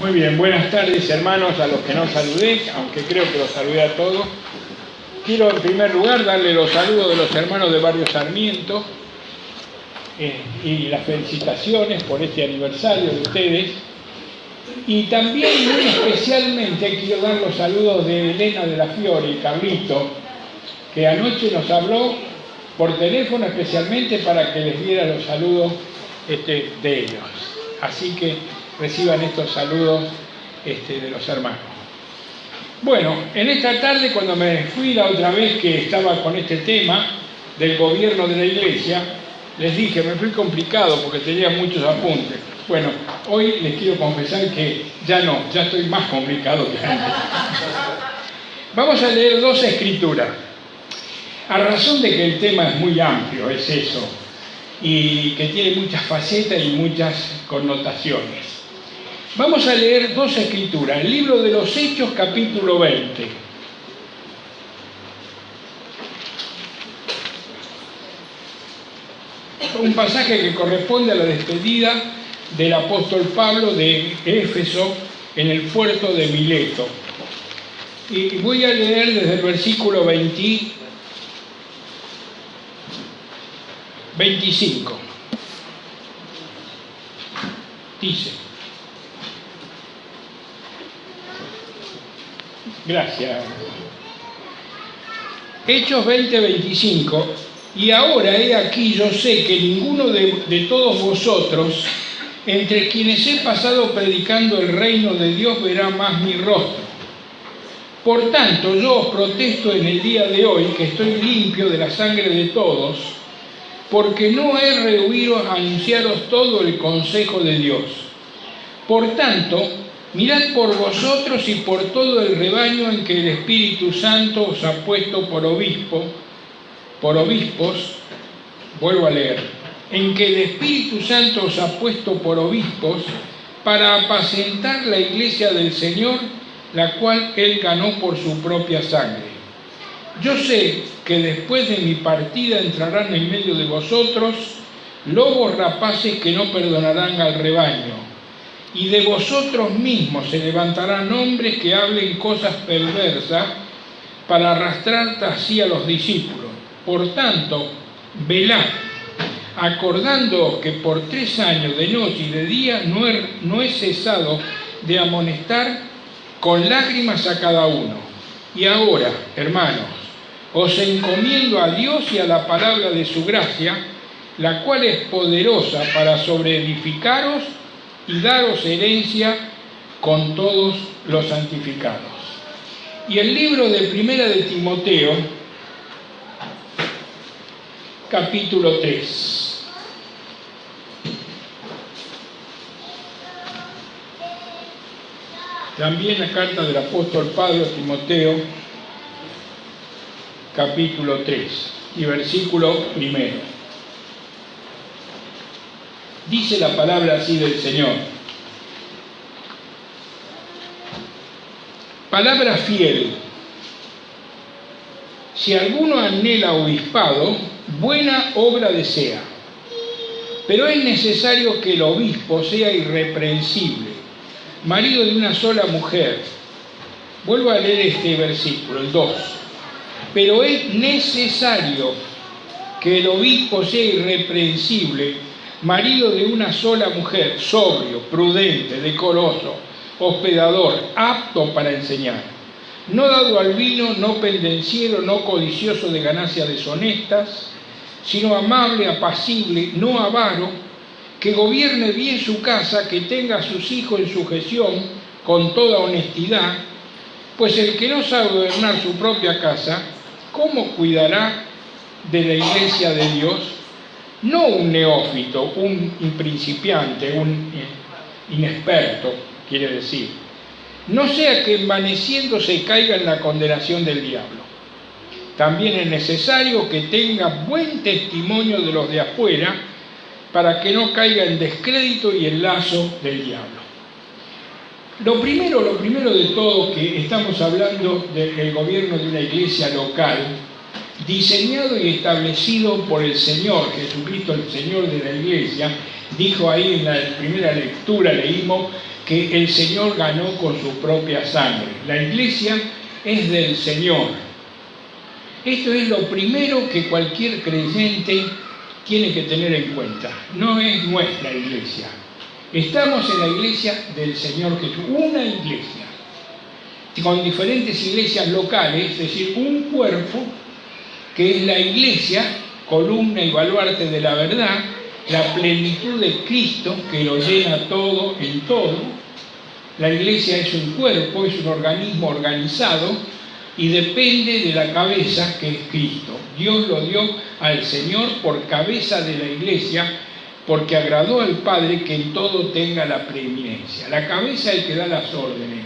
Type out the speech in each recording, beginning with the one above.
Muy bien, buenas tardes hermanos, a los que no saludé, aunque creo que los saludé a todos. Quiero en primer lugar darle los saludos de los hermanos de Barrio Sarmiento y las felicitaciones por este aniversario de ustedes. Y también muy especialmente quiero dar los saludos de Elena de la Fiore y Carlito, que anoche nos habló por teléfono especialmente para que les diera los saludos de ellos. Así que reciban estos saludos de los hermanos. Bueno, en esta tarde cuando me fui la otra vez que estaba con este tema del gobierno de la iglesia, les dije, me fui complicado porque tenía muchos apuntes. Bueno, hoy les quiero confesar que ya estoy más complicado que antes. Vamos a leer dos escrituras. A razón de que el tema es muy amplio, es eso, y que tiene muchas facetas y muchas connotaciones. Vamos a leer dos escrituras, el libro de los Hechos, capítulo 20. Un pasaje que corresponde a la despedida del apóstol Pablo de Éfeso en el puerto de Mileto. Y voy a leer desde el versículo 25. Dice: gracias. Hechos 20:25. Y ahora he aquí, yo sé que ninguno de todos vosotros, entre quienes he pasado predicando el reino de Dios, verá más mi rostro. Por tanto, yo os protesto en el día de hoy que estoy limpio de la sangre de todos, porque no he rehuido a anunciaros todo el consejo de Dios. Por tanto, mirad por vosotros y por todo el rebaño en que el Espíritu Santo os ha puesto por obispos, vuelvo a leer, en que el Espíritu Santo os ha puesto por obispos para apacentar la iglesia del Señor, la cual Él ganó por su propia sangre. Yo sé que después de mi partida entrarán en medio de vosotros lobos rapaces que no perdonarán al rebaño, y de vosotros mismos se levantarán hombres que hablen cosas perversas para arrastrar así a los discípulos. Por tanto, velad, acordándoos que por 3 años de noche y de día no he cesado de amonestar con lágrimas a cada uno. Y ahora, hermanos, os encomiendo a Dios y a la palabra de su gracia, la cual es poderosa para sobreedificaros y daros herencia con todos los santificados. Y el libro de Primera de Timoteo, capítulo 3. También la carta del apóstol Pablo a Timoteo, capítulo 3 y versículo 1. Dice la palabra así del Señor: palabra fiel. Si alguno anhela obispado, buena obra desea. Pero es necesario que el obispo sea irreprensible, marido de una sola mujer. Vuelvo a leer este versículo, el 2. Pero es necesario que el obispo sea irreprensible, marido de una sola mujer, sobrio, prudente, decoroso, hospedador, apto para enseñar, no dado al vino, no pendenciero, no codicioso de ganancias deshonestas, sino amable, apacible, no avaro, que gobierne bien su casa, que tenga a sus hijos en sujeción con toda honestidad, pues el que no sabe gobernar su propia casa, ¿cómo cuidará de la iglesia de Dios? No un neófito, un principiante, un inexperto, quiere decir. No sea que envaneciéndose caiga en la condenación del diablo. También es necesario que tenga buen testimonio de los de afuera, para que no caiga en descrédito y en lazo del diablo. Lo primero de todo, que estamos hablando del gobierno de una iglesia local, diseñado y establecido por el Señor, Jesucristo, el Señor de la iglesia. Dijo ahí en la primera lectura, leímos que el Señor ganó con su propia sangre. La iglesia es del Señor. Esto es lo primero que cualquier creyente tiene que tener en cuenta. No es nuestra iglesia. Estamos en la iglesia del Señor Jesús, una iglesia, con diferentes iglesias locales, es decir, un cuerpo que es la iglesia, columna y baluarte de la verdad, la plenitud de Cristo que lo llena todo en todo. La iglesia es un cuerpo, es un organismo organizado y depende de la cabeza que es Cristo. Dios lo dio al Señor por cabeza de la iglesia, porque agradó al Padre que en todo tenga la preeminencia. La cabeza es el que da las órdenes.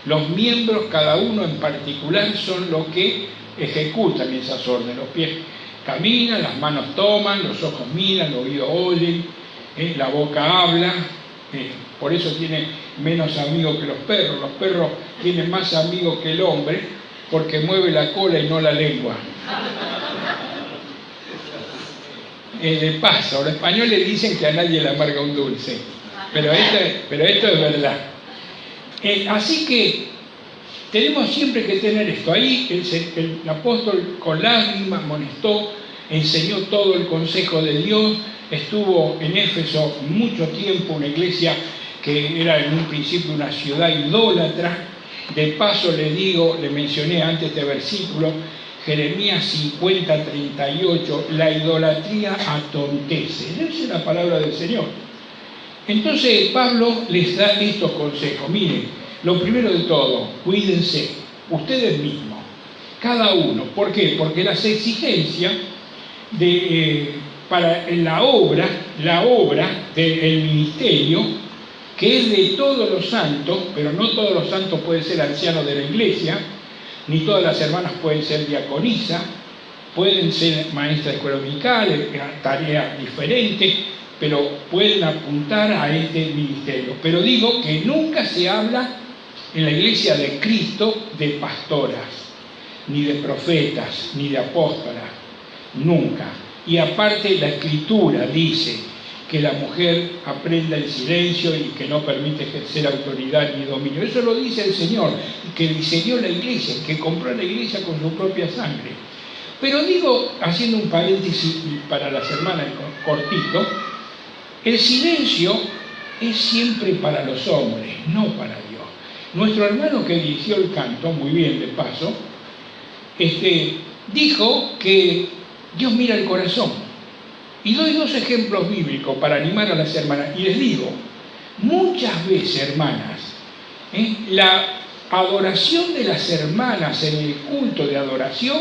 Los miembros, cada uno en particular, son los que ejecutan esas órdenes. Los pies caminan, las manos toman, los ojos miran, los oídos oyen, la boca habla. Por eso tiene menos amigos que los perros. Los perros tienen más amigos que el hombre porque mueve la cola y no la lengua. De paso, los españoles dicen que a nadie le amarga un dulce, pero esto es verdad. Así que tenemos siempre que tener esto. Ahí el apóstol con lágrimas amonestó, enseñó todo el consejo de Dios, estuvo en Éfeso mucho tiempo, una iglesia que era en un principio una ciudad idólatra. De paso le mencioné antes este versículo, Jeremías 50:38, la idolatría atontece. Esa es la palabra del Señor. Entonces Pablo les da estos consejos. Miren, lo primero de todo, cuídense, ustedes mismos, cada uno. ¿Por qué? Porque las exigencias para la obra del ministerio, que es de todos los santos, pero no todos los santos pueden ser ancianos de la iglesia, ni todas las hermanas pueden ser diaconisas, pueden ser maestras de escuela dominical, tareas diferentes, pero pueden apuntar a este ministerio. Pero digo que nunca se habla en la iglesia de Cristo de pastoras, ni de profetas, ni de apóstolas, nunca. Y aparte la Escritura dice que la mujer aprenda el silencio y que no permite ejercer autoridad ni dominio. Eso lo dice el Señor, que diseñó la iglesia, que compró la iglesia con su propia sangre. Pero digo, haciendo un paréntesis para las hermanas cortito, el silencio es siempre para los hombres, no para Dios. Nuestro hermano que dirigió el canto, muy bien de paso, dijo que Dios mira el corazón. Y doy dos ejemplos bíblicos para animar a las hermanas. Y les digo, muchas veces, hermanas, la adoración de las hermanas en el culto de adoración,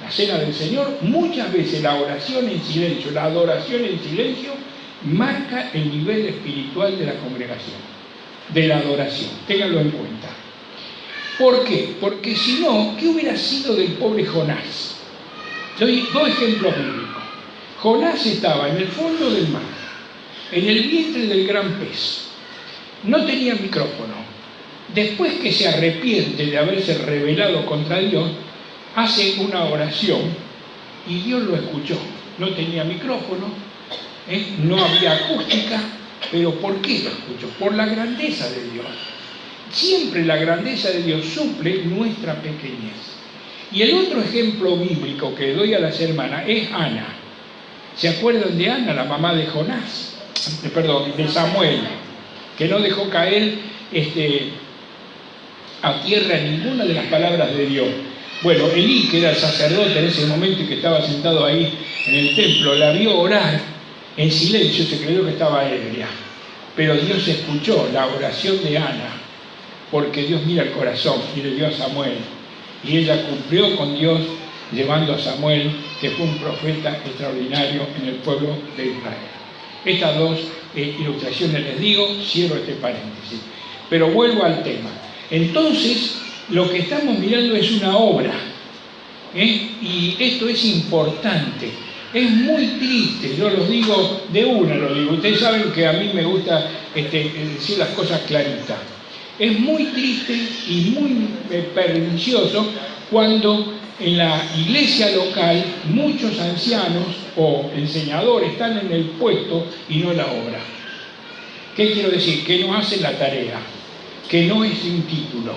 la cena del Señor, muchas veces la oración en silencio, la adoración en silencio, marca el nivel espiritual de la congregación, de la adoración. Ténganlo en cuenta. ¿Por qué? Porque si no, ¿qué hubiera sido del pobre Jonás? Doy dos ejemplos bíblicos. Jonás estaba en el fondo del mar, en el vientre del gran pez. No tenía micrófono. Después que se arrepiente de haberse rebelado contra Dios, hace una oración y Dios lo escuchó. No tenía micrófono, no había acústica, pero ¿por qué lo escuchó? Por la grandeza de Dios. Siempre la grandeza de Dios suple nuestra pequeñez. Y el otro ejemplo bíblico que doy a las hermanas es Ana. ¿Se acuerdan de Ana, la mamá de Jonás? De Samuel, que no dejó caer a tierra ninguna de las palabras de Dios. Bueno, Elí, que era el sacerdote en ese momento y que estaba sentado ahí en el templo, la vio orar en silencio, se creyó que estaba ebria. Pero Dios escuchó la oración de Ana, porque Dios mira el corazón, y le dio a Samuel. Y ella cumplió con Dios, llevando a Samuel, que fue un profeta extraordinario en el pueblo de Israel. Estas dos ilustraciones les digo, cierro este paréntesis. Pero vuelvo al tema. Entonces, lo que estamos mirando es una obra, y esto es importante. Es muy triste, yo los digo de una, lo digo. Ustedes saben que a mí me gusta decir las cosas claritas. Es muy triste y muy pernicioso cuando en la iglesia local muchos ancianos o enseñadores están en el puesto y no en la obra. ¿Qué quiero decir? Que no hacen la tarea, que no es un título,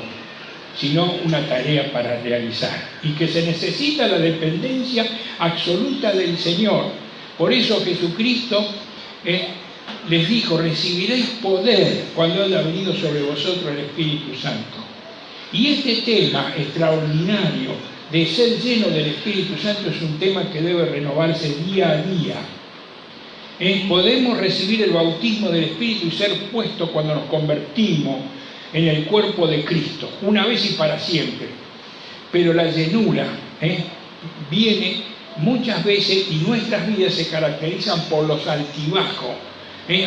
sino una tarea para realizar, y que se necesita la dependencia absoluta del Señor. Por eso Jesucristo les dijo: recibiréis poder cuando haya venido sobre vosotros el Espíritu Santo. Y este tema extraordinario de ser lleno del Espíritu Santo es un tema que debe renovarse día a día. Podemos recibir el bautismo del Espíritu y ser puestos cuando nos convertimos en el cuerpo de Cristo, una vez y para siempre. Pero la llenura viene muchas veces, y nuestras vidas se caracterizan por los altibajos.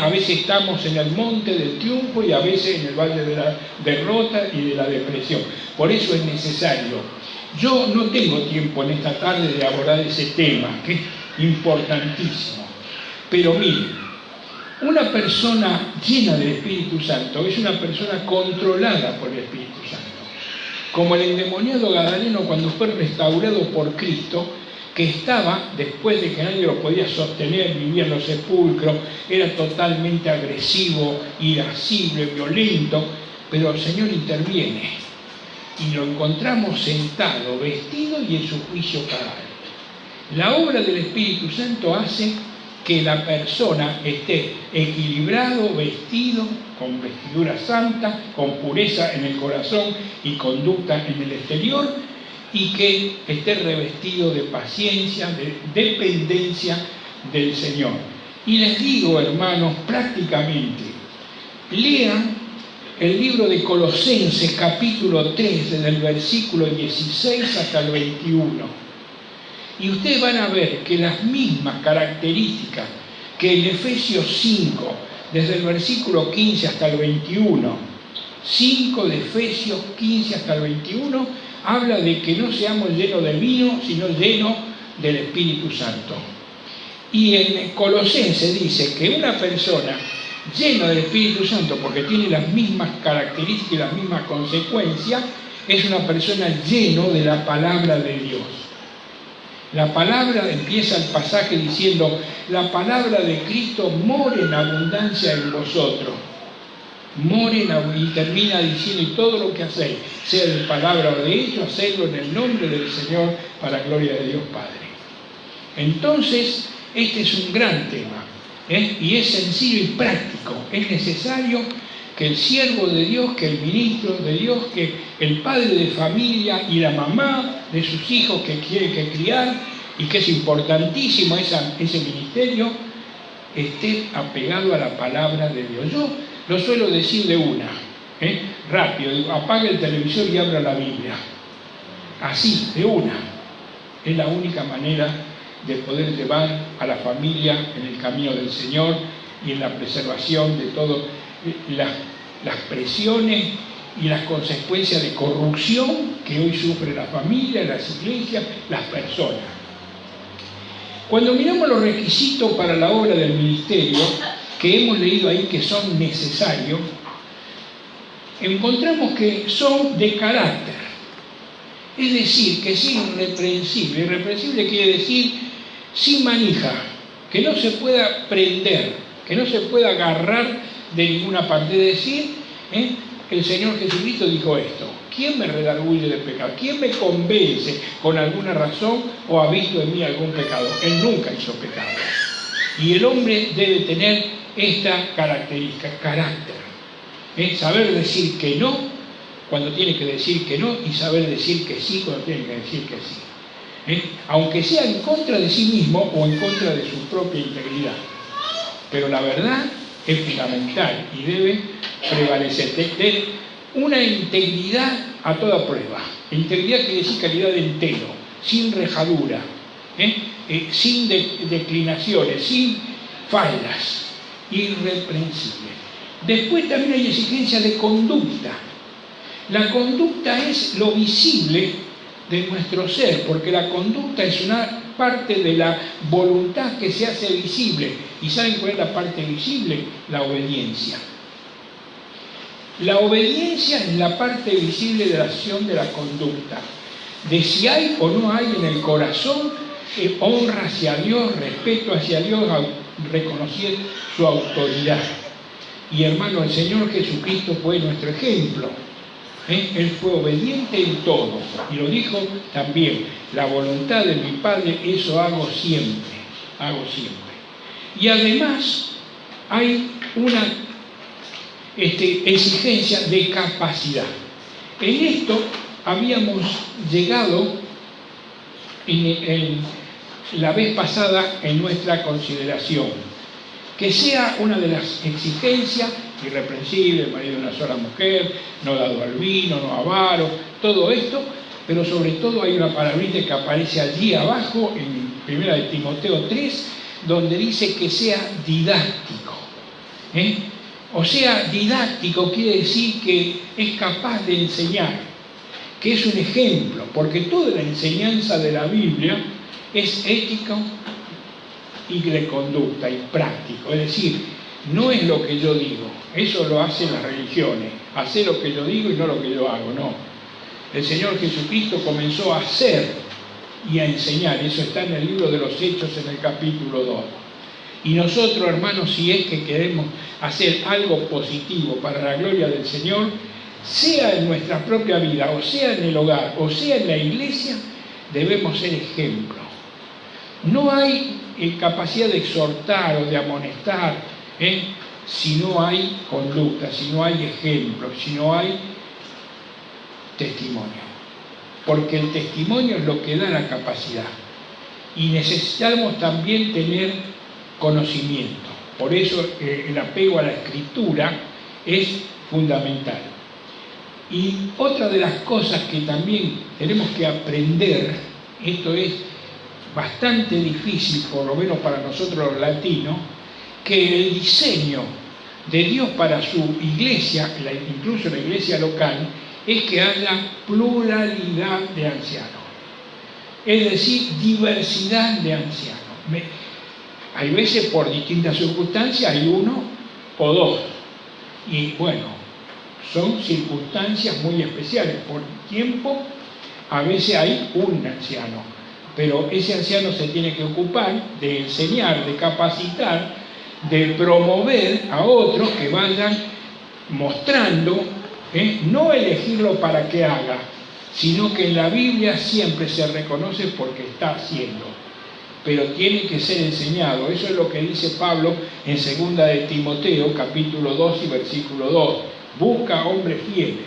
A veces estamos en el monte del triunfo y a veces en el valle de la derrota y de la depresión. Por eso es necesario. Yo no tengo tiempo en esta tarde de abordar ese tema, que es importantísimo. Pero miren, una persona llena del Espíritu Santo es una persona controlada por el Espíritu Santo. Como el endemoniado gadareno, cuando fue restaurado por Cristo, que estaba, después de que nadie lo podía sostener, vivía en los sepulcros, era totalmente agresivo, irascible, violento, pero el Señor interviene y lo encontramos sentado, vestido y en su juicio cabal. La obra del Espíritu Santo hace que la persona esté equilibrado, vestido, con vestidura santa, con pureza en el corazón y conducta en el exterior, y que esté revestido de paciencia, de dependencia del Señor. Y les digo, hermanos, prácticamente, lean el libro de Colosenses, capítulo 3, desde el versículo 16 hasta el 21. Y ustedes van a ver que las mismas características que en Efesios 5, desde el versículo 15 hasta el 21, 5 de Efesios 15 hasta el 21, habla de que no seamos llenos de vino, sino llenos del Espíritu Santo. Y en Colosenses dice que una persona llena del Espíritu Santo, porque tiene las mismas características y las mismas consecuencias, es una persona llena de la palabra de Dios. La palabra, empieza el pasaje diciendo: la palabra de Cristo mora en abundancia en vosotros. Y termina diciendo: y todo lo que hacéis, sea de palabra o de hecho, hacedlo en el nombre del Señor, para gloria de Dios Padre. Entonces, este es un gran tema, y es sencillo y práctico. Es necesario que el siervo de Dios, que el ministro de Dios, que el padre de familia y la mamá de sus hijos que quiere que criar, y que es importantísimo ese ministerio, esté apegado a la palabra de Dios. Yo lo suelo decir de una, rápido, digo: apague el televisor y abra la Biblia. Así, de una. Es la única manera de poder llevar a la familia en el camino del Señor y en la preservación de todas las presiones y las consecuencias de corrupción que hoy sufre la familia, las iglesias, las personas. Cuando miramos los requisitos para la obra del ministerio, que hemos leído ahí que son necesarios, encontramos que son de carácter. Es decir, que es irreprensible. Irreprensible quiere decir sin manija, que no se pueda prender, que no se pueda agarrar de ninguna parte. Es decir, el Señor Jesucristo dijo esto: ¿quién me redarguye de pecado? ¿Quién me convence con alguna razón o ha visto en mí algún pecado? Él nunca hizo pecado. Y el hombre debe tener esta característica, carácter. Saber decir que no cuando tiene que decir que no, y saber decir que sí cuando tiene que decir que sí. Aunque sea en contra de sí mismo o en contra de su propia integridad. Pero la verdad es fundamental y debe prevalecer. De una integridad a toda prueba. Integridad quiere decir calidad de entero, sin rejadura, sin declinaciones, sin fallas, irreprensible. Después también hay exigencia de conducta. La conducta es lo visible de nuestro ser, porque la conducta es una parte de la voluntad que se hace visible. ¿Y saben cuál es la parte visible? La obediencia. La obediencia es la parte visible de la acción de la conducta, de si hay o no hay en el corazón honra hacia Dios, respeto hacia Dios, reconocer su autoridad. Y hermano, el Señor Jesucristo fue nuestro ejemplo. Él fue obediente en todo. Y lo dijo también, la voluntad de mi Padre, eso hago siempre. Hago siempre. Y además hay una exigencia de capacidad. En esto habíamos llegado en la vez pasada en nuestra consideración. Que sea una de las exigencias, irreprensible, marido de una sola mujer, no dado al vino, no avaro, todo esto, pero sobre todo hay una palabrita que aparece allí abajo, en 1 de Timoteo 3, donde dice que sea didáctico. O sea, didáctico quiere decir que es capaz de enseñar, que es un ejemplo, porque toda la enseñanza de la Biblia es ética y de conducta y práctico, es decir, no es lo que yo digo, eso lo hacen las religiones, hacer lo que yo digo y no lo que yo hago, no. El Señor Jesucristo comenzó a hacer y a enseñar, eso está en el libro de los Hechos en el capítulo 2. Y nosotros, hermanos, si es que queremos hacer algo positivo para la gloria del Señor, sea en nuestra propia vida, o sea en el hogar, o sea en la iglesia, debemos ser ejemplo. No hay capacidad de exhortar o de amonestar si no hay conducta, si no hay ejemplo, si no hay testimonio. Porque el testimonio es lo que da la capacidad. Y necesitamos también tener conocimiento. Por eso el apego a la Escritura es fundamental. Y otra de las cosas que también tenemos que aprender, esto es bastante difícil, por lo menos para nosotros los latinos, que el diseño de Dios para su iglesia, incluso la iglesia local, es que haya pluralidad de ancianos. Es decir, diversidad de ancianos. Hay veces por distintas circunstancias hay uno o dos. Y bueno, son circunstancias muy especiales. Por tiempo, a veces hay un anciano. Pero ese anciano se tiene que ocupar de enseñar, de capacitar, de promover a otros que vayan mostrando, no elegirlo para que haga, sino que en la Biblia siempre se reconoce porque está haciendo. Pero tiene que ser enseñado. Eso es lo que dice Pablo en 2 de Timoteo, capítulo 2 y versículo 2. Busca hombres fieles,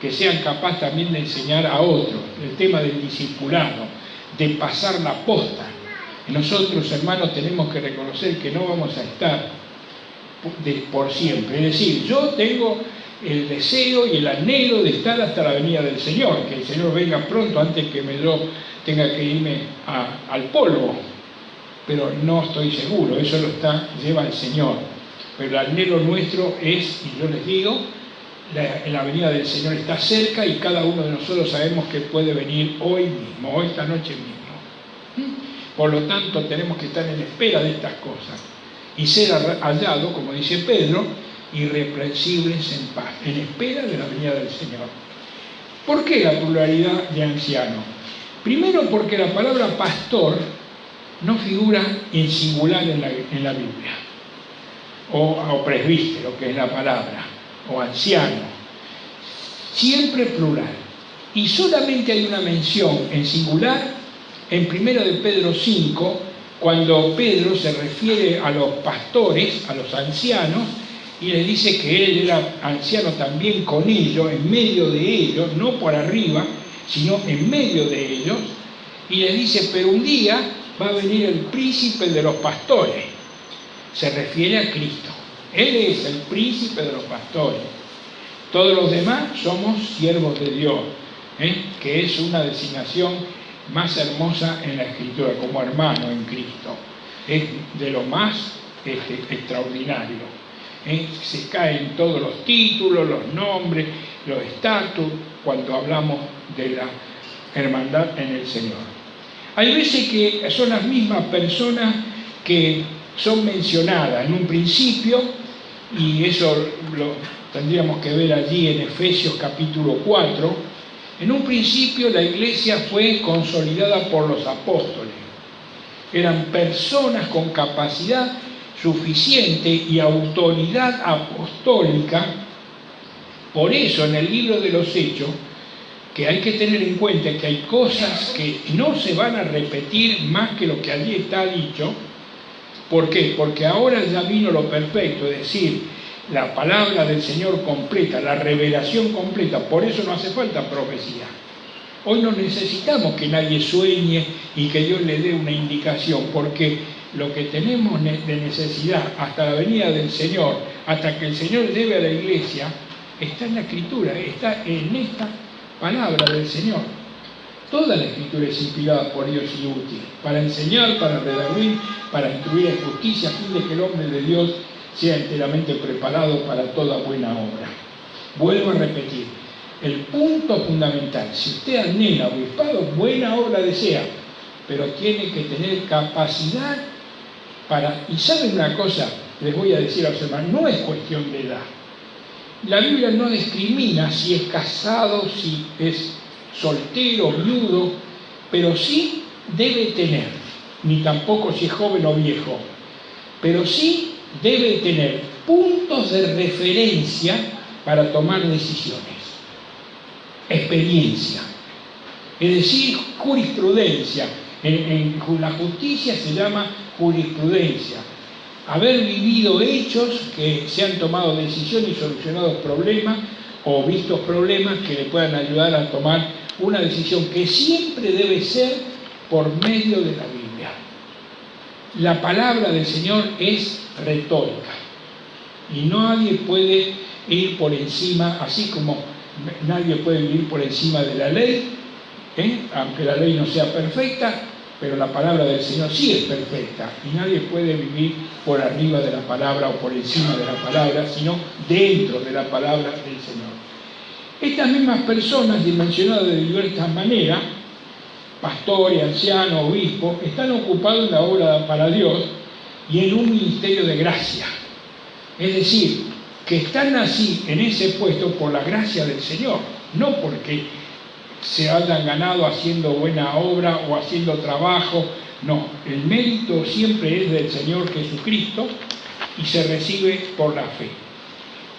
que sean capaces también de enseñar a otros. El tema del discipulado, de pasar la posta. Nosotros, hermanos, tenemos que reconocer que no vamos a estar por siempre. Es decir, yo tengo el deseo y el anhelo de estar hasta la venida del Señor, que el Señor venga pronto antes que yo tenga que irme al polvo, pero no estoy seguro, eso lleva el Señor. Pero el anhelo nuestro es, y yo les digo, la venida del Señor está cerca y cada uno de nosotros sabemos que puede venir hoy mismo, hoy esta noche mismo. Por lo tanto, tenemos que estar en espera de estas cosas y ser hallado, como dice Pedro, irreprensibles en paz, en espera de la venida del Señor. ¿Por qué la pluralidad de ancianos? Primero, porque la palabra pastor no figura en singular en la Biblia, o presbítero, que es la palabra, o anciano, siempre plural. Y solamente hay una mención en singular en 1 de Pedro 5, cuando Pedro se refiere a los pastores, a los ancianos, y les dice que él era anciano también con ellos, en medio de ellos, no por arriba, sino en medio de ellos, y les dice, pero un día va a venir el príncipe de los pastores. Se refiere a Cristo. Él es el príncipe de los pastores. Todos los demás somos siervos de Dios, que es una designación más hermosa en la Escritura, como hermano en Cristo. Es de lo más extraordinario. Se caen todos los títulos, los nombres, los estatus, cuando hablamos de la hermandad en el Señor. Hay veces que son las mismas personas que son mencionadas en un principio, y eso lo tendríamos que ver allí en Efesios capítulo 4. En un principio la iglesia fue consolidada por los apóstoles. Eran personas con capacidad, suficiente y autoridad apostólica. Por eso en el libro de los Hechos, que hay que tener en cuenta que hay cosas que no se van a repetir más que lo que allí está dicho. ¿Por qué? Porque ahora ya vino lo perfecto, es decir, la palabra del Señor completa, la revelación completa. Por eso no hace falta profecía. Hoy no necesitamos que nadie sueñe y que Dios le dé una indicación, porque lo que tenemos de necesidad hasta la venida del Señor, hasta que el Señor lleve a la iglesia, está en la Escritura, está en esta palabra del Señor. Toda la Escritura es inspirada por Dios y útil, para enseñar, para redarguir, para instruir en justicia, a fin de que el hombre de Dios sea enteramente preparado para toda buena obra. Vuelvo a repetir, el punto fundamental, si usted anhela obispado, buena obra desea, pero tiene que tener capacidad para... Y ¿saben una cosa? Les voy a decir a los hermanos, no es cuestión de edad. La Biblia no discrimina si es casado, si es soltero, viudo, pero sí debe tener, ni tampoco si es joven o viejo, pero sí debe tener puntos de referencia para tomar decisiones, experiencia, es decir, jurisprudencia. En la justicia se llama jurisprudencia. Haber vivido hechos que se han tomado decisiones y solucionado problemas o visto problemas que le puedan ayudar a tomar una decisión que siempre debe ser por medio de la Biblia. La palabra del Señor es retórica y nadie puede ir por encima, así como nadie puede vivir por encima de la ley, aunque la ley no sea perfecta, pero la palabra del Señor sí es perfecta y nadie puede vivir por arriba de la palabra o por encima de la palabra, sino dentro de la palabra del Señor. Estas mismas personas, dimensionadas de diversas maneras, pastores, ancianos, obispos, están ocupados en la obra para Dios y en un ministerio de gracia. Es decir, que están así en ese puesto por la gracia del Señor, no porque se hayan ganado haciendo buena obra o haciendo trabajo. No, el mérito siempre es del Señor Jesucristo y se recibe por la fe.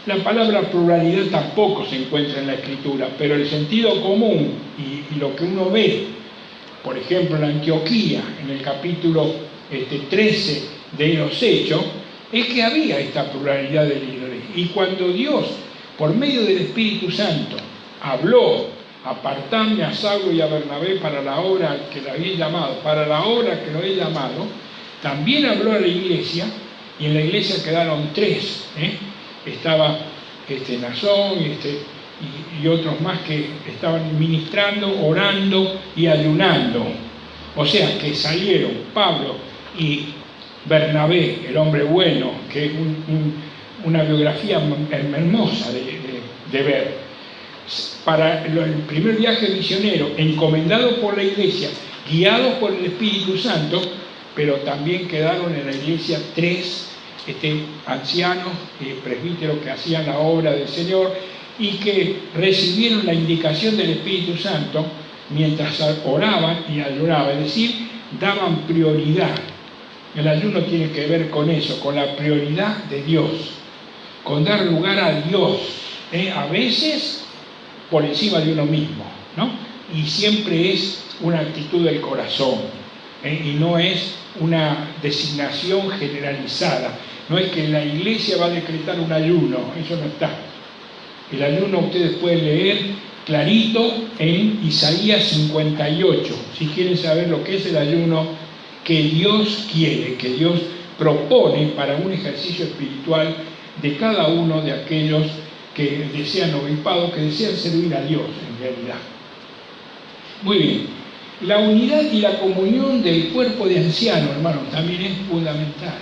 La palabra pluralidad tampoco se encuentra en la Escritura, pero el sentido común y lo que uno ve, por ejemplo en Antioquía, en el capítulo 13 de los Hechos, es que había esta pluralidad de líderes. Y cuando Dios, por medio del Espíritu Santo, habló: apartadme a Saulo y a Bernabé para la obra que lo había llamado, también habló a la iglesia, y en la iglesia quedaron 3. Estaba Nazón y otros más que estaban ministrando, orando y ayunando. O sea que salieron Pablo y Bernabé, el hombre bueno, que es una biografía hermosa de ver. Para el primer viaje misionero, encomendado por la iglesia, guiados por el Espíritu Santo, pero también quedaron en la iglesia 3 ancianos, presbíteros que hacían la obra del Señor y que recibieron la indicación del Espíritu Santo mientras oraban y ayunaban, es decir, daban prioridad. El ayuno tiene que ver con eso, con la prioridad de Dios, con dar lugar a Dios, a veces por encima de uno mismo, ¿no? Y siempre es una actitud del corazón, y no es una designación generalizada. No es que la iglesia va a decretar un ayuno, eso no está. El ayuno ustedes pueden leer clarito en Isaías 58, si quieren saber lo que es el ayuno que Dios quiere, que Dios propone para un ejercicio espiritual de cada uno de aquellos que desean obispado, que desean servir a Dios en realidad. Muy bien, la unidad y la comunión del cuerpo de ancianos, hermanos, también es fundamental.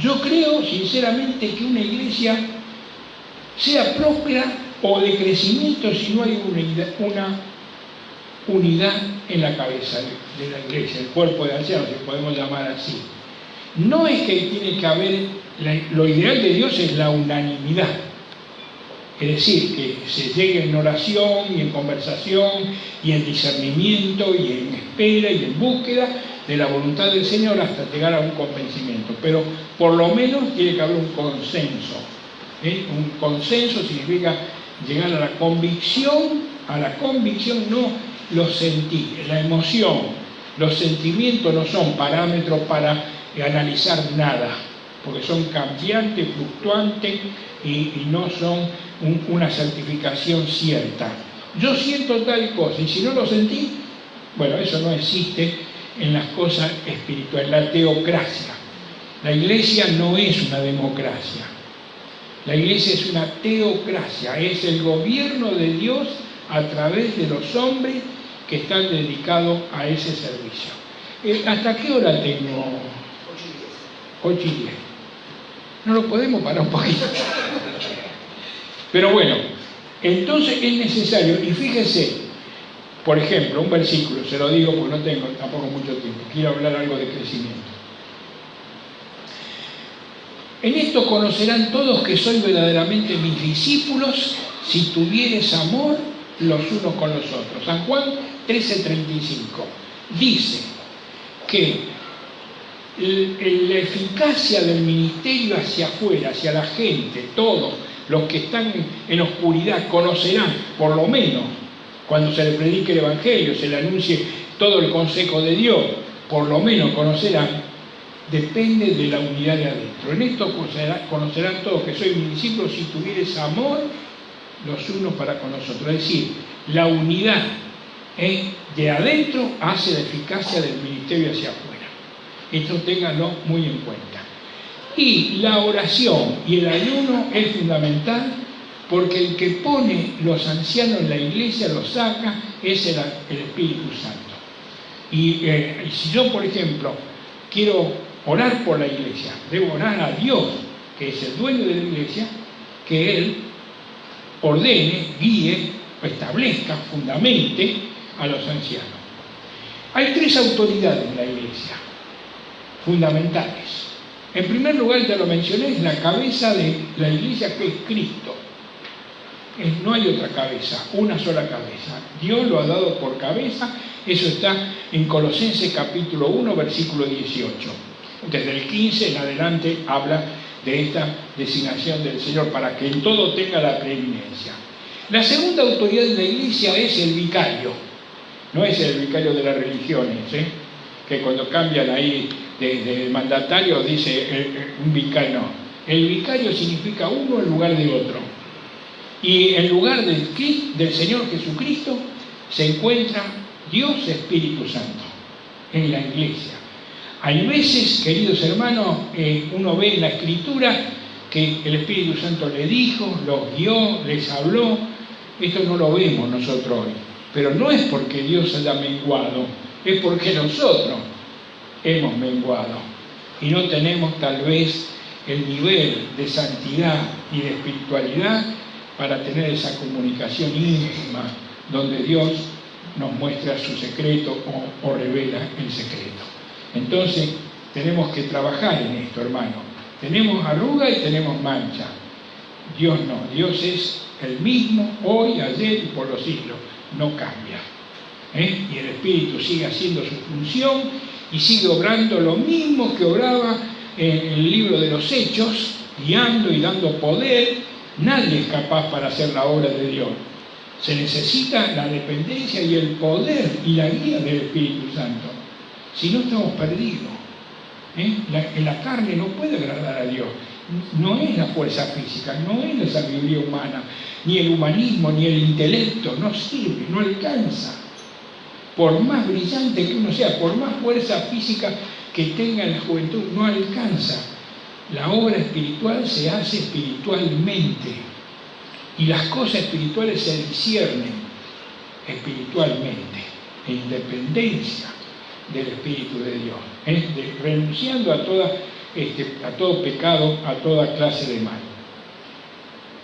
Yo creo sinceramente que una iglesia sea próspera o de crecimiento si no hay una unidad en la cabeza de la iglesia, el cuerpo de ancianos, si podemos llamar así. No es que tiene que haber, lo ideal de Dios es la unanimidad. Es decir, que se llegue en oración y en conversación y en discernimiento y en espera y en búsqueda de la voluntad del Señor hasta llegar a un convencimiento. Pero por lo menos tiene que haber un consenso. Un consenso significa llegar a la convicción, no lo sentí, la emoción. Los sentimientos no son parámetros para analizar nada, porque son cambiantes, fluctuantes y no son una certificación cierta. Yo siento tal cosa y si no lo sentí, bueno, eso no existe en las cosas espirituales, la teocracia. La iglesia no es una democracia, la iglesia es una teocracia, es el gobierno de Dios a través de los hombres que están dedicados a ese servicio. ¿Hasta qué hora tengo? 8:10. No lo podemos parar un poquito. Pero bueno, entonces es necesario, y fíjese, por ejemplo, un versículo, se lo digo porque no tengo tampoco mucho tiempo, quiero hablar algo de crecimiento. En esto conocerán todos que sois verdaderamente mis discípulos, si tuvieres amor los unos con los otros. San Juan 13:35 dice que la eficacia del ministerio hacia afuera, hacia la gente, todos los que están en oscuridad conocerán, por lo menos cuando se le predique el Evangelio, se le anuncie todo el consejo de Dios, por lo menos conocerán, depende de la unidad de adentro. En esto conocerán todos que sois mis discípulos si tuvieres amor los unos para con los otros. Es decir, la unidad de adentro hace la eficacia del ministerio hacia afuera. Esto ténganlo muy en cuenta. Y la oración y el ayuno es fundamental porque el que pone los ancianos en la iglesia, los saca, es el Espíritu Santo. Y si yo, por ejemplo, quiero orar por la iglesia, debo orar a Dios, que es el dueño de la iglesia, que Él ordene, guíe, establezca, fundamente a los ancianos. Hay 3 autoridades en la iglesia, fundamentales. En primer lugar, ya lo mencioné, es la cabeza de la iglesia, que es Cristo. No hay otra cabeza, una sola cabeza. Dios lo ha dado por cabeza. Eso está en Colosenses capítulo 1, versículo 18. Desde el 15 en adelante habla de esta designación del Señor para que en todo tenga la preeminencia. La segunda autoridad de la iglesia es el vicario. No es el vicario de las religiones, que cuando cambian ahí de mandatario dice un vicario. No. El vicario significa uno en lugar de otro. Y en lugar del Señor Jesucristo se encuentra Dios Espíritu Santo en la iglesia. Hay veces, queridos hermanos, uno ve en la Escritura que el Espíritu Santo le dijo, los guió, les habló. Esto no lo vemos nosotros hoy. Pero no es porque Dios haya menguado, es porque nosotros hemos menguado. Y no tenemos tal vez el nivel de santidad y de espiritualidad para tener esa comunicación íntima donde Dios nos muestra su secreto o revela el secreto. Entonces, tenemos que trabajar en esto, hermano. Tenemos arruga y tenemos mancha. Dios no. Dios es el mismo hoy, ayer y por los siglos. No cambia. Y el Espíritu sigue haciendo su función y sigue obrando lo mismo que obraba en el libro de los Hechos, guiando y dando poder. Nadie es capaz para hacer la obra de Dios. Se necesita la dependencia y el poder y la guía del Espíritu Santo. Si no, estamos perdidos. La carne no puede agradar a Dios. No es la fuerza física, no es la sabiduría humana, ni el humanismo, ni el intelecto. No sirve, no alcanza. Por más brillante que uno sea, por más fuerza física que tenga en la juventud, no alcanza. La obra espiritual se hace espiritualmente y las cosas espirituales se disciernen espiritualmente, en dependencia del Espíritu de Dios, renunciando a todo pecado, a toda clase de mal.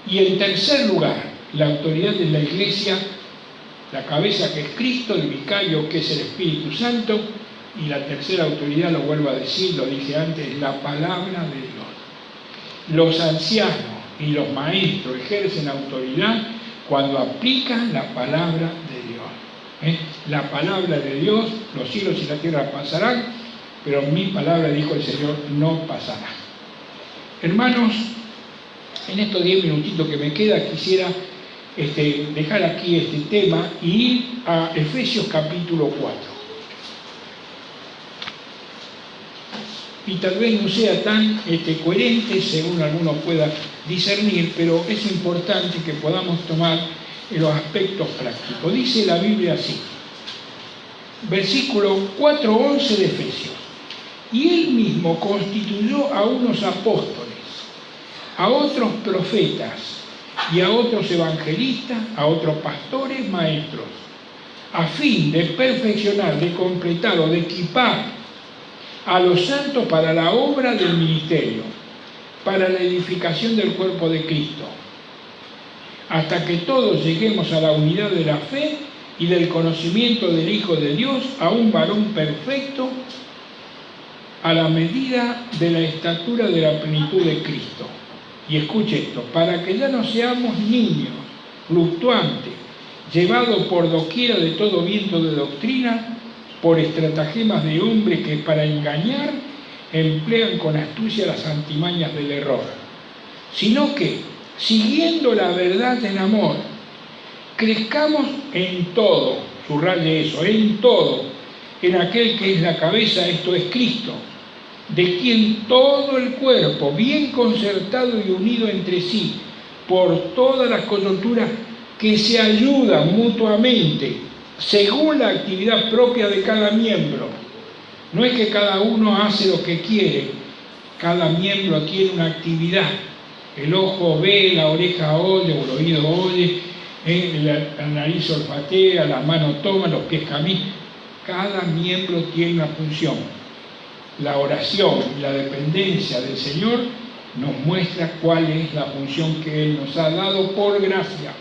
Y en tercer lugar, la autoridad de la iglesia, la cabeza que es Cristo, el vicario que es el Espíritu Santo, y la tercera autoridad, lo vuelvo a decir, lo dije antes, la palabra de Dios. Los ancianos y los maestros ejercen autoridad cuando aplican la palabra de Dios. La palabra de Dios, los cielos y la tierra pasarán, pero mi palabra, dijo el Señor, no pasará. Hermanos, en estos 10 minutitos que me queda, quisiera dejar aquí este tema y ir a Efesios capítulo 4. Y tal vez no sea tan coherente según alguno pueda discernir, pero es importante que podamos tomar los aspectos prácticos. Dice la Biblia así, versículo 4:11 de Efesios: y él mismo constituyó a unos apóstoles, a otros profetas y a otros evangelistas, a otros pastores, maestros, a fin de perfeccionar, de completar o de equipar a los santos para la obra del ministerio, para la edificación del cuerpo de Cristo, hasta que todos lleguemos a la unidad de la fe y del conocimiento del Hijo de Dios, a un varón perfecto, a la medida de la estatura de la plenitud de Cristo. Y escuche esto, para que ya no seamos niños, fluctuantes, llevados por doquiera de todo viento de doctrina, por estratagemas de hombres que para engañar emplean con astucia las artimañas del error, sino que, siguiendo la verdad en amor, crezcamos en todo, subraye eso, en todo, en aquel que es la cabeza, esto es Cristo, de quien todo el cuerpo, bien concertado y unido entre sí, por todas las coyunturas que se ayudan mutuamente, según la actividad propia de cada miembro. No es que cada uno hace lo que quiere, cada miembro tiene una actividad. El ojo ve, la oreja oye, o el oído oye, la nariz olfatea, la mano toma, los pies caminan. Cada miembro tiene una función. La oración y la dependencia del Señor nos muestra cuál es la función que Él nos ha dado por gracia.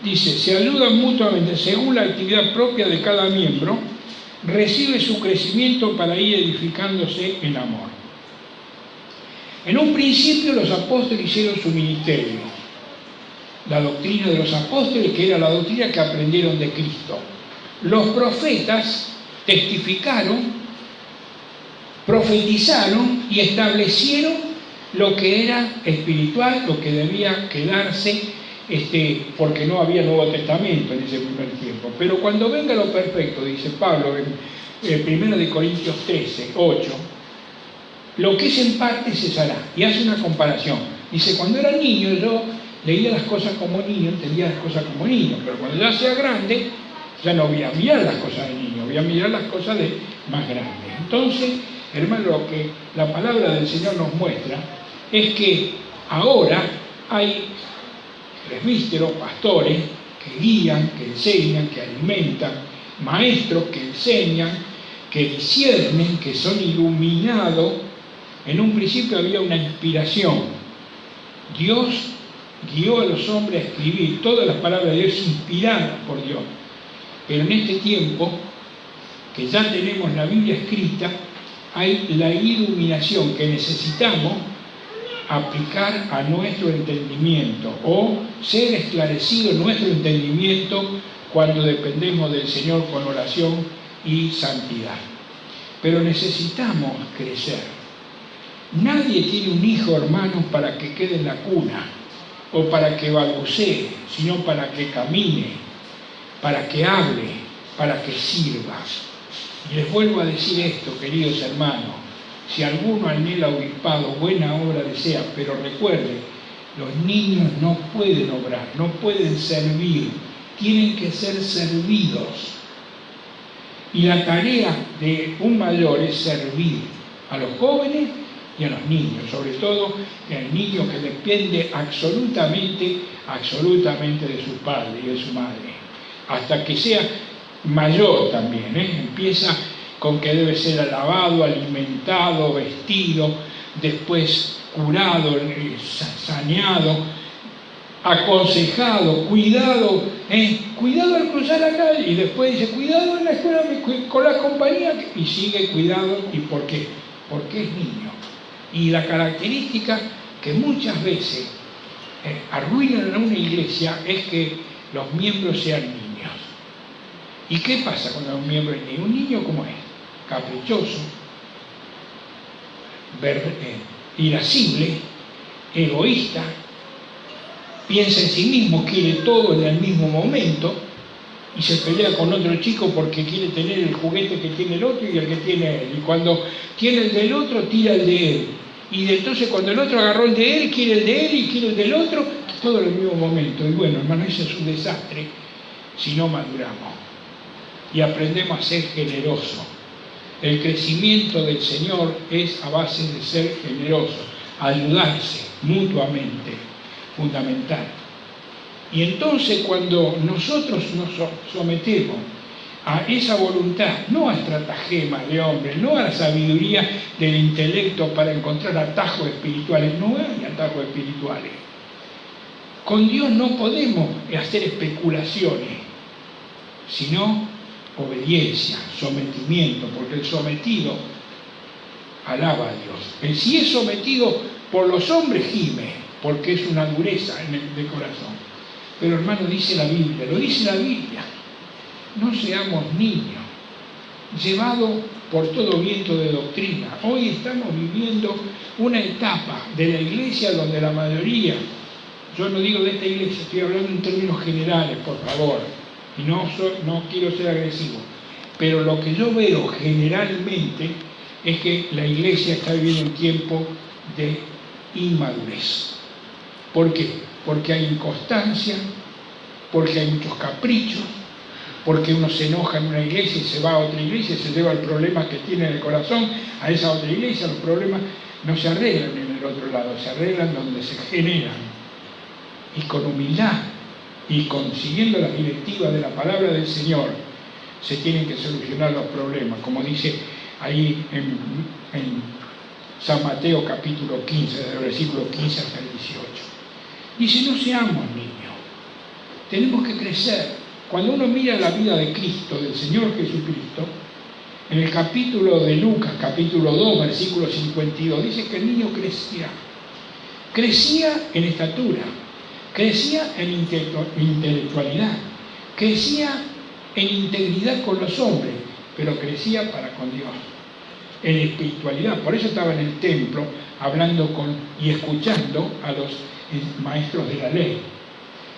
Dice, se ayudan mutuamente según la actividad propia de cada miembro, recibe su crecimiento para ir edificándose en amor. En un principio los apóstoles hicieron su ministerio, la doctrina de los apóstoles, que era la doctrina que aprendieron de Cristo. Los profetas testificaron, profetizaron y establecieron lo que era espiritual, lo que debía quedarse, porque no había Nuevo Testamento en ese primer tiempo. Pero cuando venga lo perfecto, dice Pablo en 1 Corintios 13:8, lo que es en parte cesará. Y hace una comparación. Dice, cuando era niño yo leía las cosas como niño, entendía las cosas como niño, pero cuando ya sea grande, ya no voy a mirar las cosas de niño, voy a mirar las cosas de más grandes. Entonces, hermano, lo que la palabra del Señor nos muestra es que ahora hay presbíteros, pastores, que guían, que enseñan, que alimentan, maestros que enseñan, que disciernen, que son iluminados. En un principio había una inspiración. Dios guió a los hombres a escribir, todas las palabras de Dios inspiradas por Dios. Pero en este tiempo, que ya tenemos la Biblia escrita, hay la iluminación que necesitamos aplicar a nuestro entendimiento o ser esclarecido en nuestro entendimiento cuando dependemos del Señor con oración y santidad. Pero necesitamos crecer. Nadie tiene un hijo, hermanos, para que quede en la cuna o para que balbucee, sino para que camine, para que hable, para que sirva. Y les vuelvo a decir esto, queridos hermanos. Si alguno anhela obispado, buena obra desea, pero recuerde, los niños no pueden obrar, no pueden servir, tienen que ser servidos. Y la tarea de un mayor es servir a los jóvenes y a los niños, sobre todo al niño que depende absolutamente de su padre y de su madre, hasta que sea mayor también, empieza con que debe ser alabado, alimentado, vestido, después curado, saneado, aconsejado, cuidado, cuidado al cruzar la calle, y después dice, cuidado en la escuela con la compañía, y sigue cuidado. ¿Y por qué? Porque es niño. Y la característica que muchas veces arruinan a una iglesia es que los miembros sean niños. ¿Y qué pasa con un miembro del niño? Un niño, ¿cómo es? Caprichoso, irascible, egoísta, piensa en sí mismo, quiere todo en el mismo momento y se pelea con otro chico porque quiere tener el juguete que tiene el otro y el que tiene él. Y cuando tiene el del otro, tira el de él. Y entonces cuando el otro agarró el de él, quiere el de él y quiere el del otro, todo en el mismo momento. Y bueno, hermano, ese es un desastre si no maduramos y aprendemos a ser generosos. El crecimiento del Señor es a base de ser generoso, ayudarse mutuamente, fundamental. Y entonces cuando nosotros nos sometemos a esa voluntad, no a estratagemas de hombres, no a la sabiduría del intelecto para encontrar atajos espirituales, no hay atajos espirituales. Con Dios no podemos hacer especulaciones, sino obediencia, sometimiento, porque el sometido alaba a Dios. El si es sometido por los hombres gime, porque es una dureza de corazón. Pero hermano, dice la Biblia, lo dice la Biblia, no seamos niños, llevados por todo viento de doctrina. Hoy estamos viviendo una etapa de la iglesia donde la mayoría, yo no digo de esta iglesia, estoy hablando en términos generales, por favor, y no quiero ser agresivo, pero lo que yo veo generalmente es que la iglesia está viviendo un tiempo de inmadurez. ¿Por qué? Porque hay inconstancia, porque hay muchos caprichos, porque uno se enoja en una iglesia y se va a otra iglesia y se lleva el problema que tiene en el corazón a esa otra iglesia. Los problemas no se arreglan en el otro lado, se arreglan donde se generan. Y con humildad y consiguiendo las directivas de la palabra del Señor se tienen que solucionar los problemas, como dice ahí en San Mateo capítulo 15, del versículo 15 hasta el 18. Dice, no seamos niños, tenemos que crecer. Cuando uno mira la vida de Cristo, del Señor Jesucristo, en el capítulo de Lucas, capítulo 2, versículo 52, dice que el niño crecía en estatura, crecía en intelectualidad, crecía en integridad con los hombres, pero crecía para con Dios, en espiritualidad. Por eso estaba en el templo hablando y escuchando a los maestros de la ley.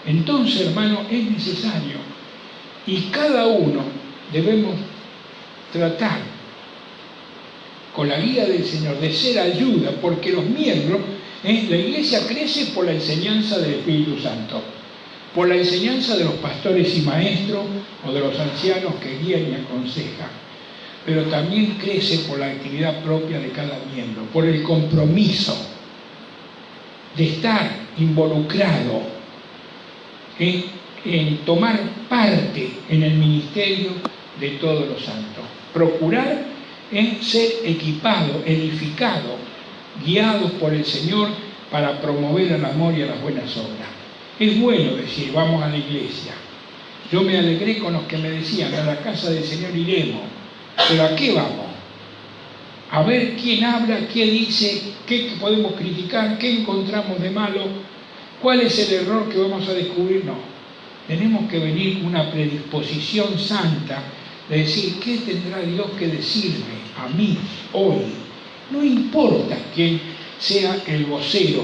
Entonces, hermano, es necesario, y cada uno debemos tratar con la guía del Señor de ser ayuda, porque los miembros, la iglesia crece por la enseñanza del Espíritu Santo, por la enseñanza de los pastores y maestros o de los ancianos que guían y aconsejan, pero también crece por la actividad propia de cada miembro, por el compromiso de estar involucrado en tomar parte en el ministerio de todos los santos. Procurar ser equipados, edificados, guiados por el Señor para promover el amor y las buenas obras. Es bueno decir, vamos a la iglesia. Yo me alegré con los que me decían, a la casa del Señor iremos. ¿Pero a qué vamos? A ver quién habla, qué dice, qué podemos criticar, qué encontramos de malo, cuál es el error que vamos a descubrir. No, tenemos que venir con una predisposición santa de decir, ¿qué tendrá Dios que decirme a mí hoy? No importa quién sea el vocero,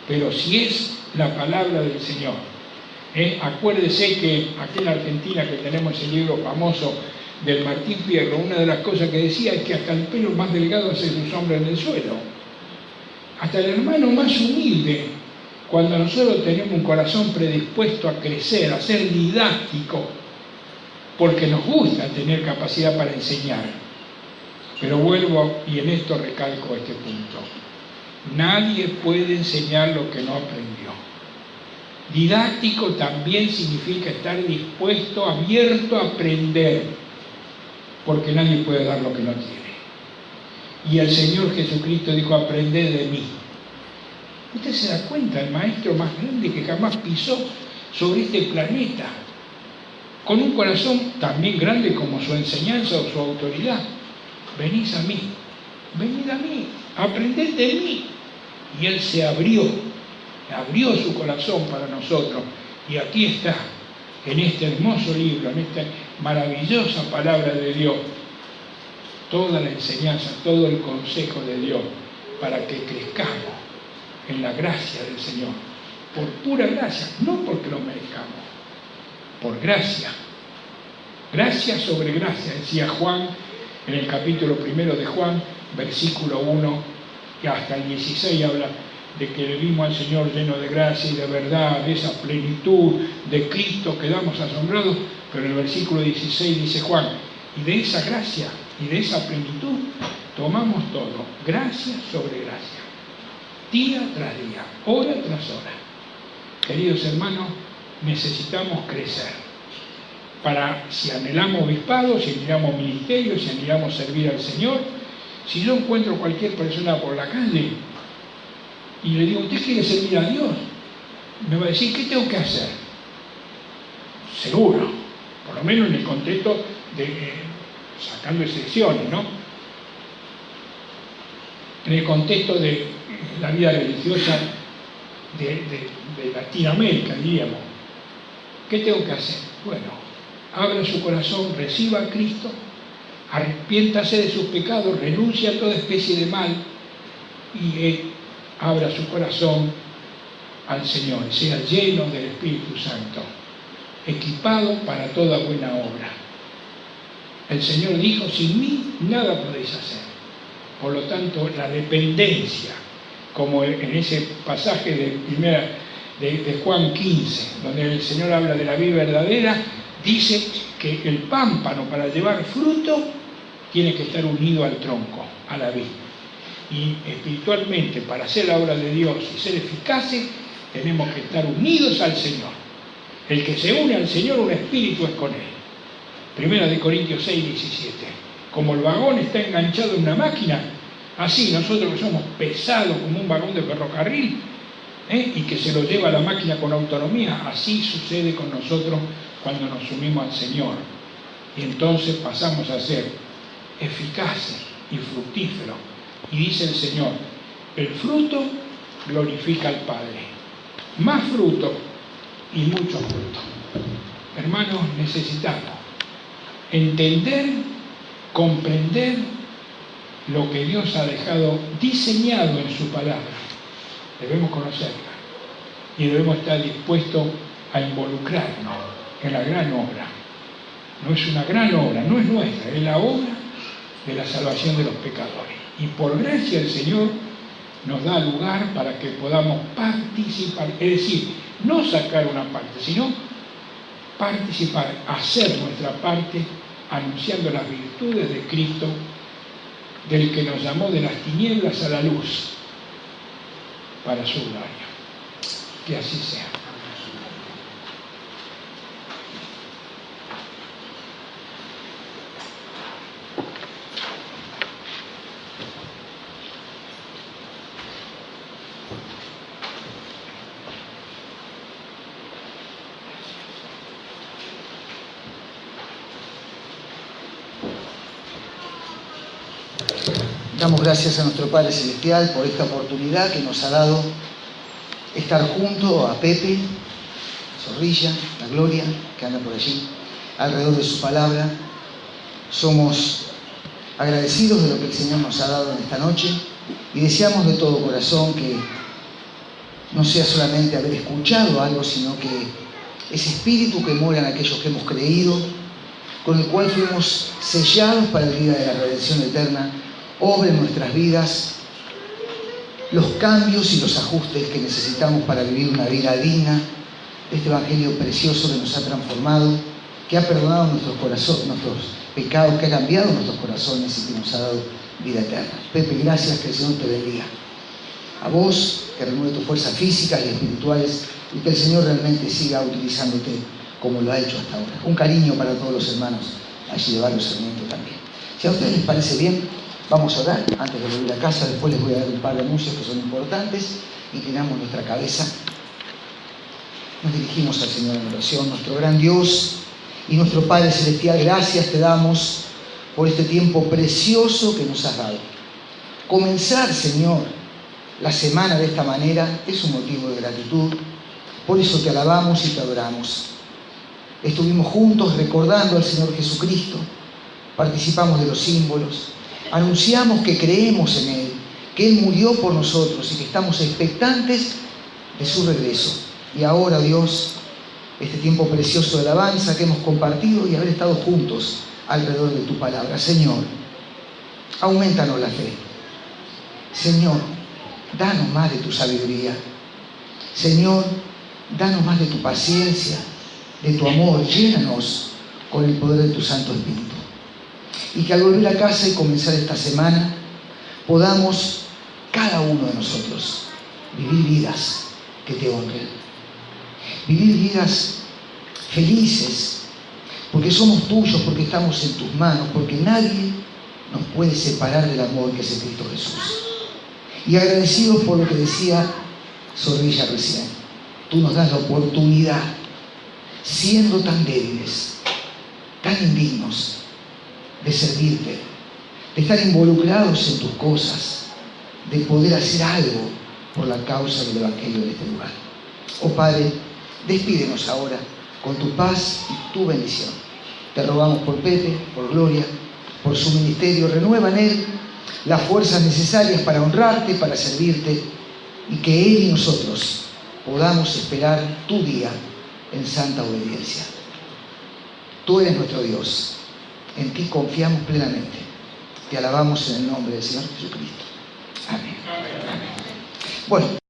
pero si es la palabra del Señor. Acuérdese que aquí en Argentina, que tenemos el libro famoso del Martín Fierro, una de las cosas que decía es que hasta el pelo más delgado hace su sombra en el suelo. Hasta el hermano más humilde, cuando nosotros tenemos un corazón predispuesto a crecer, a ser didáctico, porque nos gusta tener capacidad para enseñar. Pero vuelvo, y en esto recalco este punto, nadie puede enseñar lo que no aprendió. Didáctico también significa estar dispuesto, abierto a aprender, porque nadie puede dar lo que no tiene. Y el Señor Jesucristo dijo, aprended de mí. Usted se da cuenta, el maestro más grande que jamás pisó sobre este planeta, con un corazón también grande como su enseñanza o su autoridad. Venid a mí, aprended de mí. Y Él abrió su corazón para nosotros. Y aquí está en este hermoso libro, en esta maravillosa palabra de Dios, toda la enseñanza, todo el consejo de Dios, para que crezcamos en la gracia del Señor, por pura gracia, no porque lo merezcamos, por gracia. Gracia sobre gracia, decía Juan en el capítulo 1 de Juan, versículo 1 y hasta el 16 habla de que le vimos al Señor lleno de gracia y de verdad, de esa plenitud de Cristo, quedamos asombrados, pero en el versículo 16 dice Juan, y de esa gracia y de esa plenitud tomamos todo, gracia sobre gracia, día tras día, hora tras hora. Queridos hermanos, necesitamos crecer para, si anhelamos obispado, si anhelamos ministerio, si anhelamos servir al Señor. Si yo encuentro cualquier persona por la calle y le digo, ¿usted quiere servir a Dios? Me va a decir, ¿qué tengo que hacer? Seguro, por lo menos en el contexto de, sacando excepciones, ¿no? En el contexto de la vida religiosa de Latinoamérica, diríamos. ¿Qué tengo que hacer? Bueno, abra su corazón, reciba a Cristo, arrepiéntase de sus pecados, renuncie a toda especie de mal y abra su corazón al Señor, sea lleno del Espíritu Santo, equipado para toda buena obra. El Señor dijo, sin mí nada podéis hacer. Por lo tanto, la dependencia, como en ese pasaje de Juan 15, donde el Señor habla de la vida verdadera, dice que el pámpano para llevar fruto tiene que estar unido al tronco, a la vid. Y espiritualmente, para hacer la obra de Dios y ser eficaces, tenemos que estar unidos al Señor. El que se une al Señor, un espíritu es con Él. 1 Corintios 6, 17. Como el vagón está enganchado en una máquina, así nosotros que somos pesados como un vagón de ferrocarril, y que se lo lleva a la máquina con autonomía, así sucede con nosotros cuando nos unimos al Señor. Y entonces pasamos a ser eficaces y fructíferos. Y dice el Señor, el fruto glorifica al Padre. Más fruto y mucho fruto. Hermanos, necesitamos entender, comprender lo que Dios ha dejado diseñado en su palabra. Debemos conocerla y debemos estar dispuestos a involucrarnos en la gran obra. No es una gran obra, no es nuestra, es la obra de la salvación de los pecadores. Y por gracia el Señor nos da lugar para que podamos participar, es decir, no sacar una parte, sino participar, hacer nuestra parte, anunciando las virtudes de Cristo, del que nos llamó de las tinieblas a la luz, para su gloria. Que así sea. Damos gracias a nuestro Padre Celestial por esta oportunidad que nos ha dado estar junto a Pepe, Zorrilla, la Gloria, que anda por allí, alrededor de su palabra. Somos agradecidos de lo que el Señor nos ha dado en esta noche y deseamos de todo corazón que no sea solamente haber escuchado algo, sino que ese espíritu que mora en aquellos que hemos creído, con el cual fuimos sellados para el día de la redención eterna, obre en nuestras vidas los cambios y los ajustes que necesitamos para vivir una vida digna de este Evangelio precioso que nos ha transformado, que ha perdonado nuestros corazones, nuestros pecados, que ha cambiado nuestros corazones y que nos ha dado vida eterna. Pepe, gracias, que el Señor te bendiga. A vos, que renueve tus fuerzas físicas y espirituales y que el Señor realmente siga utilizándote como lo ha hecho hasta ahora. Un cariño para todos los hermanos allí de Barrio Sarmiento también. Si a ustedes les parece bien, vamos a orar antes de volver a casa. Después les voy a dar un par de anuncios que son importantes. Inclinamos nuestra cabeza. Nos dirigimos al Señor en oración. Nuestro gran Dios y nuestro Padre Celestial, gracias te damos por este tiempo precioso que nos has dado. Comenzar, Señor, la semana de esta manera es un motivo de gratitud. Por eso te alabamos y te adoramos. Estuvimos juntos recordando al Señor Jesucristo, participamos de los símbolos, anunciamos que creemos en Él, que Él murió por nosotros y que estamos expectantes de su regreso. Y ahora, Dios, este tiempo precioso de alabanza que hemos compartido y haber estado juntos alrededor de tu palabra. Señor, aumentanos la fe. Señor, danos más de tu sabiduría. Señor, danos más de tu paciencia, de tu amor. Llénanos con el poder de tu Santo Espíritu. Y que al volver a casa y comenzar esta semana, podamos, cada uno de nosotros, vivir vidas que te honren. Vivir vidas felices, porque somos tuyos, porque estamos en tus manos, porque nadie nos puede separar del amor que es en Cristo Jesús. Y agradecidos por lo que decía Zorrilla recién. Tú nos das la oportunidad, siendo tan débiles, tan indignos, de servirte, de estar involucrados en tus cosas, de poder hacer algo por la causa del Evangelio de este lugar. Oh Padre, despídenos ahora con tu paz y tu bendición. Te rogamos por Pepe, por Gloria, por su ministerio. Renueva en él las fuerzas necesarias para honrarte, para servirte, y que él y nosotros podamos esperar tu día en santa obediencia. Tú eres nuestro Dios. En ti confiamos plenamente. Te alabamos en el nombre del Señor Jesucristo. Amén. Amén. Bueno.